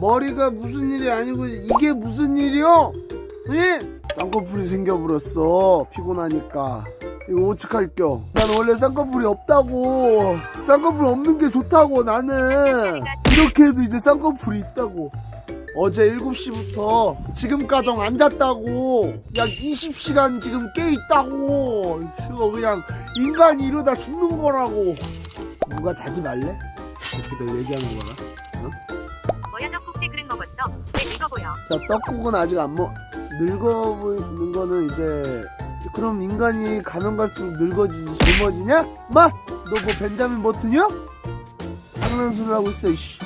머리가 무슨 일이 아니고 이게 무슨 일이요? 예? 쌍꺼풀이 생겨버렸어. 피곤하니까. 이거 어떡할겨? 난 원래 쌍꺼풀이 없다고. 쌍꺼풀 없는 게 좋다고. 나는 이렇게 해도 이제 쌍꺼풀이 있다고. 어제 7시부터 지금까지 안 잤다고. 약 20시간 지금 깨있다고. 이거 그냥 인간이 이러다 죽는 거라고. 누가 자지 말래? 새끼들 얘기하는 거라. 어? 뭐야 떡국새 그릇 먹었어? 왜 늙어 보여? 자, 떡국은 아직 안 늙어 보이는 거는 이제 그럼 인간이 가면 갈수록 늙어지지 젊어지냐? 마! 너 뭐 벤자민 버튼이야? 장난소리 하고 있어 이씨.